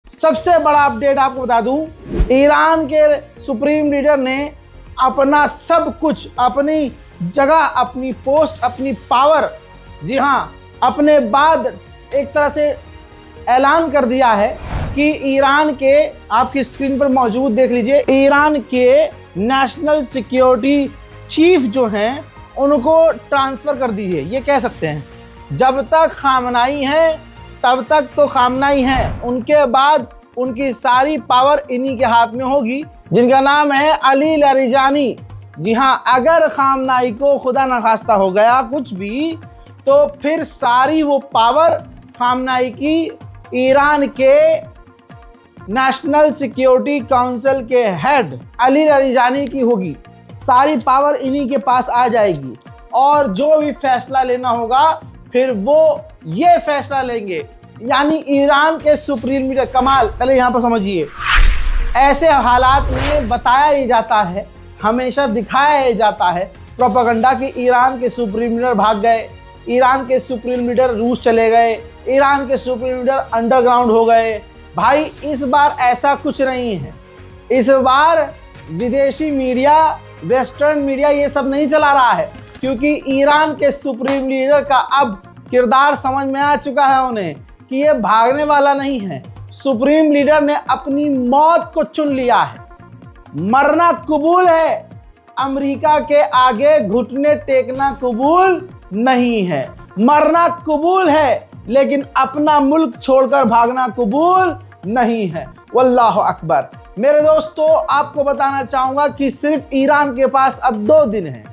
सबसे बड़ा अपडेट आपको बता दूं, ईरान के सुप्रीम लीडर ने अपना सब कुछ, अपनी जगह, अपनी पोस्ट, अपनी पावर, जी हाँ, अपने बाद एक तरह से ऐलान कर दिया है कि ईरान के, आपकी स्क्रीन पर मौजूद देख लीजिए, ईरान के नेशनल सिक्योरिटी चीफ जो हैं उनको ट्रांसफर कर दीजिए। ये कह सकते हैं जब तक खामनाई है तब तक तो खामनाई है, उनके बाद उनकी सारी पावर इन्हीं के हाथ में होगी, जिनका नाम है अली लारिजानी। जी हाँ, अगर खामनाई को खुदा न खास्ता हो गया कुछ भी, तो फिर सारी वो पावर खामनाई की ईरान के नेशनल सिक्योरिटी काउंसिल के हेड अली लारिजानी की होगी। सारी पावर इन्हीं के पास आ जाएगी और जो भी फैसला लेना होगा फिर वो ये फैसला लेंगे। यानी ईरान के सुप्रीम लीडर, कमाल, पहले यहाँ पर समझिए, ऐसे हालात में बताया ही जाता है, हमेशा दिखाया ही जाता है प्रोपेगेंडा कि ईरान के सुप्रीम लीडर भाग गए, ईरान के सुप्रीम लीडर रूस चले गए, ईरान के सुप्रीम लीडर अंडरग्राउंड हो गए। भाई इस बार ऐसा कुछ नहीं है। इस बार विदेशी मीडिया, वेस्टर्न मीडिया ये सब नहीं चला रहा है, क्योंकि ईरान के सुप्रीम लीडर का अब किरदार समझ में आ चुका है उन्हें कि ये भागने वाला नहीं है। सुप्रीम लीडर ने अपनी मौत को चुन लिया है, मरना कबूल है, अमेरिका के आगे घुटने टेकना कबूल नहीं है। मरना कबूल है लेकिन अपना मुल्क छोड़कर भागना कबूल नहीं है। वल्लाहु अकबर। मेरे दोस्तों, आपको बताना चाहूंगा कि सिर्फ ईरान के पास अब 2 दिन हैं।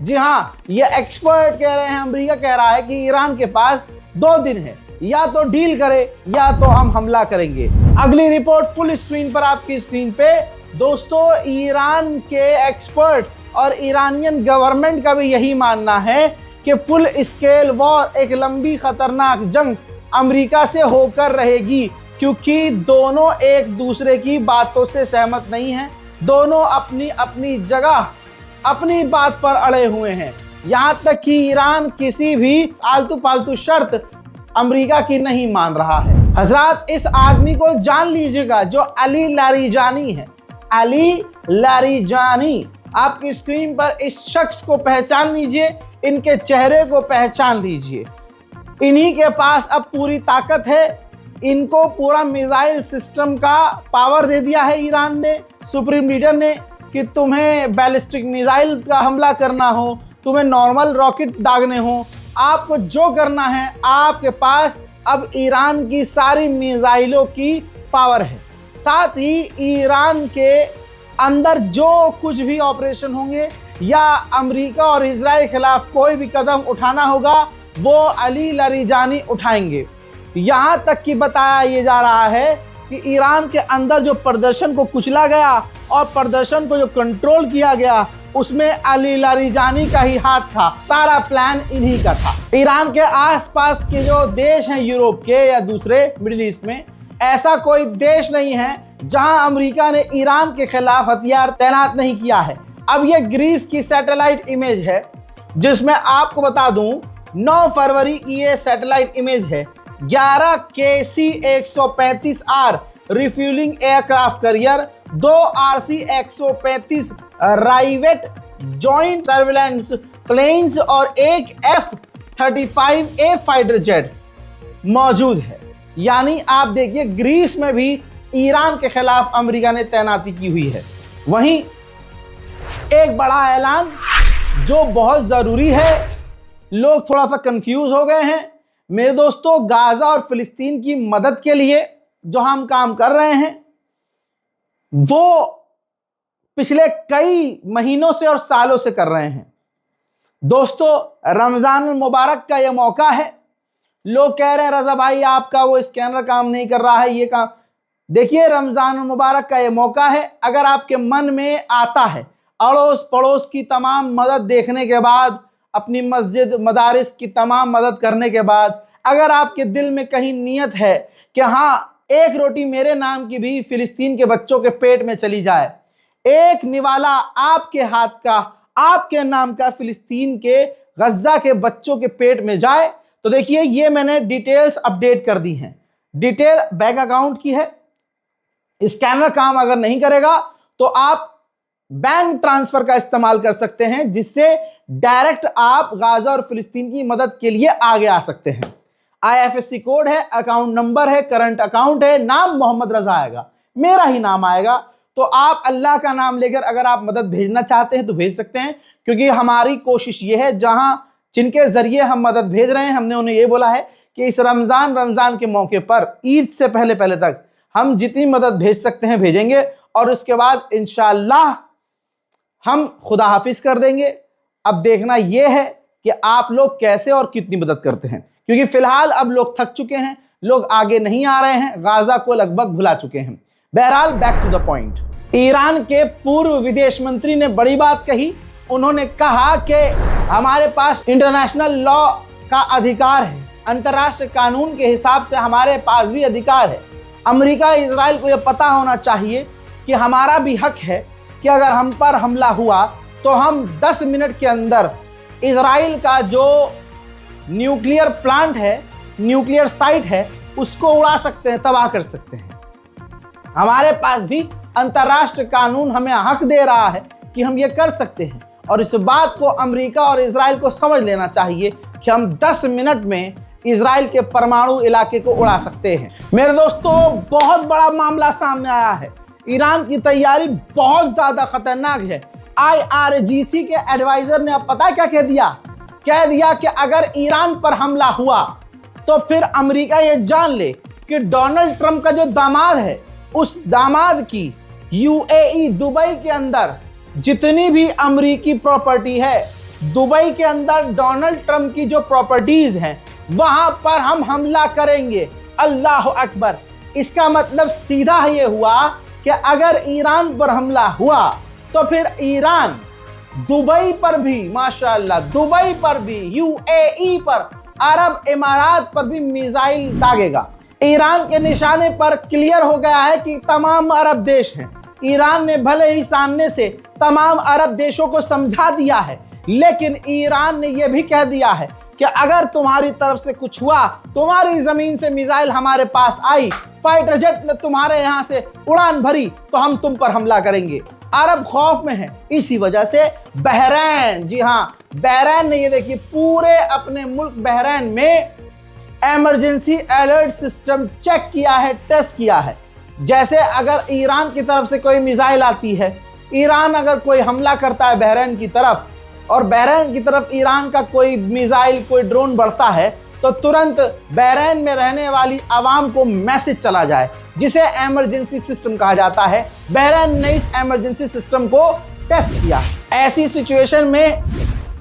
जी हाँ, ये एक्सपर्ट कह रहे हैं, अमेरिका कह रहा है कि ईरान के पास 2 दिन है, या तो डील करे या तो हम हमला करेंगे। अगली रिपोर्ट फुल स्क्रीन पर, आपकी स्क्रीन पे। दोस्तों, ईरान के एक्सपर्ट और ईरानियन गवर्नमेंट का भी यही मानना है कि फुल स्केल वॉर, एक लंबी खतरनाक जंग अमेरिका से होकर रहेगी, क्योंकि दोनों एक दूसरे की बातों से सहमत नहीं हैं। दोनों अपनी अपनी जगह अपनी बात पर अड़े हुए हैं। यहां तक कि ईरान किसी भी आलतू पालतू शर्त अमेरिका की नहीं मान रहा है। हजरात, इस आदमी को जान लीजिएगा जो अली लारिजानी है। अली लारिजानी, आपकी स्क्रीन पर इस शख्स को पहचान लीजिए, इनके चेहरे को पहचान लीजिए। इन्हीं के पास अब पूरी ताकत है। इनको पूरा मिसाइल सिस्टम का पावर दे दिया है ईरान ने, सुप्रीम लीडर ने, कि तुम्हें बैलिस्टिक मिसाइल का हमला करना हो, तुम्हें नॉर्मल रॉकेट दागने हो, आपको जो करना है, आपके पास अब ईरान की सारी मिसाइलों की पावर है। साथ ही ईरान के अंदर जो कुछ भी ऑपरेशन होंगे या अमेरिका और इजराइल के खिलाफ कोई भी कदम उठाना होगा, वो अली लारिजानी उठाएंगे। यहाँ तक कि बताया ये जा रहा है कि ईरान के अंदर जो प्रदर्शन को कुचला गया और प्रदर्शन को जो कंट्रोल किया गया, उसमें अली लारिजानी का ही हाथ था। सारा प्लान इन्हीं का था। ईरान के आसपास के जो देश हैं, यूरोप के या दूसरे मिडिल ईस्ट में, ऐसा कोई देश नहीं है जहां अमेरिका ने ईरान के खिलाफ हथियार तैनात नहीं किया है। अब ये ग्रीस की सैटेलाइट इमेज है, जिसमें आपको बता दूं 9 फरवरी की ये सैटेलाइट इमेज है। 11 KC-135R refuelling aircraft carrier, 2 RC-135 rivet joint surveillance planes और एक F-35A फाइटर जेट मौजूद है। यानी आप देखिए, ग्रीस में भी ईरान के खिलाफ अमेरिका ने तैनाती की हुई है। वहीं एक बड़ा ऐलान जो बहुत जरूरी है, लोग थोड़ा सा कंफ्यूज हो गए हैं। मेरे दोस्तों, गाजा और फिलिस्तीन की मदद के लिए जो हम काम कर रहे हैं, वो पिछले कई महीनों से और सालों से कर रहे हैं। दोस्तों, रमजान मुबारक का यह मौका है। लोग कह रहे हैं रजा भाई आपका वो स्कैनर काम नहीं कर रहा है, ये काम। देखिए, रमजान मुबारक का यह मौका है। अगर आपके मन में आता है, अड़ोस पड़ोस की तमाम मदद देखने के बाद, अपनी मस्जिद मदारिस की तमाम मदद करने के बाद, अगर आपके दिल में कहीं नियत है कि हाँ, एक रोटी मेरे नाम की भी फिलिस्तीन के बच्चों के पेट में चली जाए, एक निवाला आपके हाथ का, आपके नाम का फिलिस्तीन के गज्जा के बच्चों के पेट में जाए, तो देखिए, ये मैंने डिटेल्स अपडेट कर दी हैं। डिटेल बैंक अकाउंट की है, स्कैनर काम अगर नहीं करेगा तो आप बैंक ट्रांसफर का इस्तेमाल कर सकते हैं, जिससे डायरेक्ट आप गाजा और फिलिस्तीन की मदद के लिए आगे आ सकते हैं। IFSC कोड है, अकाउंट नंबर है, करंट अकाउंट है, नाम मोहम्मद रजा आएगा, मेरा ही नाम आएगा। तो आप अल्लाह का नाम लेकर अगर आप मदद भेजना चाहते हैं तो भेज सकते हैं, क्योंकि हमारी कोशिश ये है जहां जिनके जरिए हम मदद भेज रहे हैं, हमने उन्हें ये बोला है कि इस रमजान के मौके पर ईद से पहले तक हम जितनी मदद भेज सकते हैं भेजेंगे, और उसके बाद इंशाअल्लाह हम खुदा हाफिज कर देंगे। अब देखना यह है कि आप लोग कैसे और कितनी मदद करते हैं, क्योंकि फिलहाल अब लोग थक चुके हैं, लोग आगे नहीं आ रहे हैं, गाजा को लगभग भुला चुके हैं। बहरहाल back to the point, Iran के पूर्व विदेश मंत्री ने बड़ी बात कही। उन्होंने कहा कि हमारे पास इंटरनेशनल लॉ का अधिकार है, अंतर्राष्ट्रीय कानून के हिसाब से हमारे पास भी अधिकार है। अमेरिका इजराइल को यह पता होना चाहिए कि हमारा भी हक है कि अगर हम पर हमला हुआ तो हम 10 मिनट के अंदर इजराइल का जो न्यूक्लियर प्लांट है, न्यूक्लियर साइट है, उसको उड़ा सकते हैं, तबाह कर सकते हैं। हमारे पास भी अंतर्राष्ट्रीय कानून हमें हक दे रहा है कि हम ये कर सकते हैं, और इस बात को अमेरिका और इजराइल को समझ लेना चाहिए कि हम 10 मिनट में इजराइल के परमाणु इलाके को उड़ा सकते हैं। मेरे दोस्तों, बहुत बड़ा मामला सामने आया है। ईरान की तैयारी बहुत ज्यादा खतरनाक है। IRGC के एडवाइजर ने अब पता क्या कह दिया कि अगर ईरान पर हमला हुआ तो फिर अमेरिका ये जान ले कि डोनाल्ड ट्रंप का जो दामाद है, उस दामाद की UAE दुबई के अंदर जितनी भी अमेरिकी प्रॉपर्टी है, दुबई के अंदर डोनाल्ड ट्रंप की जो प्रॉपर्टीज हैं, वहां पर हम हमला करेंगे। अल्लाह अकबर। इसका मतलब सीधा ये हुआ कि अगर ईरान पर हमला हुआ तो फिर ईरान दुबई पर भी, माशाअल्लाह, दुबई पर भी, UAE पर, अरब इमारात पर भी मिसाइल दागेगा। ईरान के निशाने पर क्लियर हो गया है कि तमाम अरब देश हैं। ईरान ने भले ही सामने से तमाम अरब देशों को समझा दिया है, लेकिन ईरान ने यह भी कह दिया है कि अगर तुम्हारी तरफ से कुछ हुआ, तुम्हारी जमीन से मिसाइल हमारे पास आई, फाइटर जेट ने तुम्हारे यहां से उड़ान भरी, तो हम तुम पर हमला करेंगे। अरब खौफ में है। इसी वजह से बहरैन, जी हां, बहरैन ने, ये देखिए, पूरे अपने मुल्क बहरैन में इमरजेंसी अलर्ट सिस्टम चेक किया है, टेस्ट किया है। जैसे अगर ईरान की तरफ से कोई मिसाइल आती है, ईरान अगर कोई हमला करता है बहरैन की तरफ, और बहरैन की तरफ ईरान का कोई मिसाइल, कोई ड्रोन बढ़ता है, तो तुरंत बहरैन में रहने वाली आवाम को मैसेज चला जाए, जिसे इमरजेंसी सिस्टम कहा जाता है। बहरैन ने इस इमरजेंसी सिस्टम को टेस्ट किया। ऐसी सिचुएशन में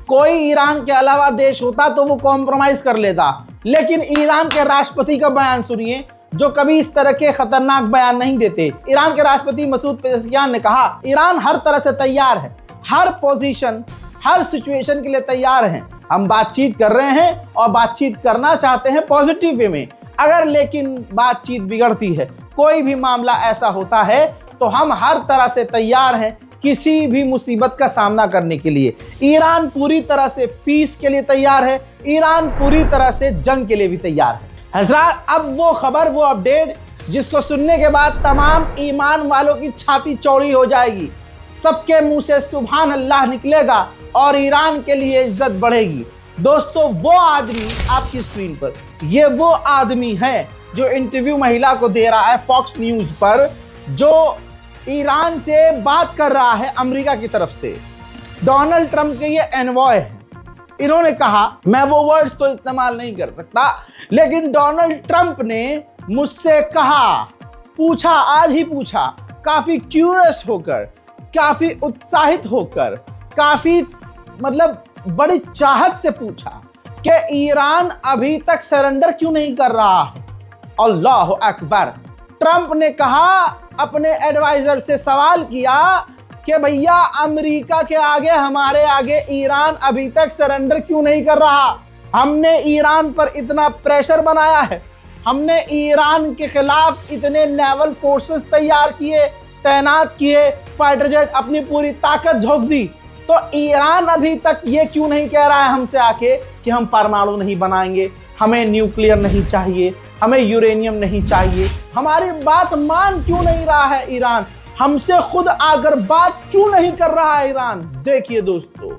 कोई ईरान के अलावा देश होता तो वो कॉम्प्रोमाइज कर लेता, लेकिन ईरान के राष्ट्रपति का बयान सुनिए, जो कभी इस तरह के खतरनाक बयान नहीं देते। ईरान के राष्ट्रपति मसूद पेज़ेश्कियान ने कहा, ईरान हर तरह से तैयार है, हर पोजीशन, हर सिचुएशन के लिए तैयार हैं। हम बातचीत कर रहे हैं और बातचीत करना चाहते हैं पॉजिटिव वे में। अगर लेकिन बातचीत बिगड़ती है, कोई भी मामला ऐसा होता है, तो हम हर तरह से तैयार हैं किसी भी मुसीबत का सामना करने के लिए। ईरान पूरी तरह से पीस के लिए तैयार है, ईरान पूरी तरह से जंग के लिए भी तैयार है। हज़रात, अब वो खबर, वो अपडेट जिसको सुनने के बाद तमाम ईमान वालों की छाती चौड़ी हो जाएगी, सबके मुंह से सुभान अल्लाह निकलेगा और ईरान के लिए इज्जत बढ़ेगी। दोस्तों, वो आदमी आपकी स्क्रीन पर, ये वो आदमी है जो इंटरव्यू महिला को दे रहा है फॉक्स न्यूज पर, जो ईरान से बात कर रहा है अमेरिका की तरफ से। डोनाल्ड ट्रंप के ये एनवॉय है। इन्होंने कहा, मैं वो वर्ड्स तो इस्तेमाल नहीं कर सकता, लेकिन डोनाल्ड ट्रंप ने मुझसे कहा, पूछा, आज ही पूछा, काफी क्यूरियस होकर, काफी उत्साहित होकर, काफी मतलब बड़ी चाहत से पूछा कि ईरान अभी तक सरेंडर क्यों नहीं कर रहा है। अल्लाह अकबर। ट्रंप ने कहा, अपने एडवाइजर से सवाल किया कि भैया अमेरिका के आगे, हमारे आगे ईरान अभी तक सरेंडर क्यों नहीं कर रहा। हमने ईरान पर इतना प्रेशर बनाया है, हमने ईरान के खिलाफ इतने नेवल फोर्सेस तैयार किए, तैनात किए, फाइटर जेट, अपनी पूरी ताकत झोंक दी, तो ईरान अभी तक ये क्यों नहीं कह रहा है हमसे आके कि हम परमाणु नहीं बनाएंगे, हमें न्यूक्लियर नहीं चाहिए, हमें यूरेनियम नहीं चाहिए। हमारी बात मान क्यों नहीं रहा है ईरान? हमसे खुद आकर बात क्यों नहीं कर रहा है ईरान? देखिए दोस्तों,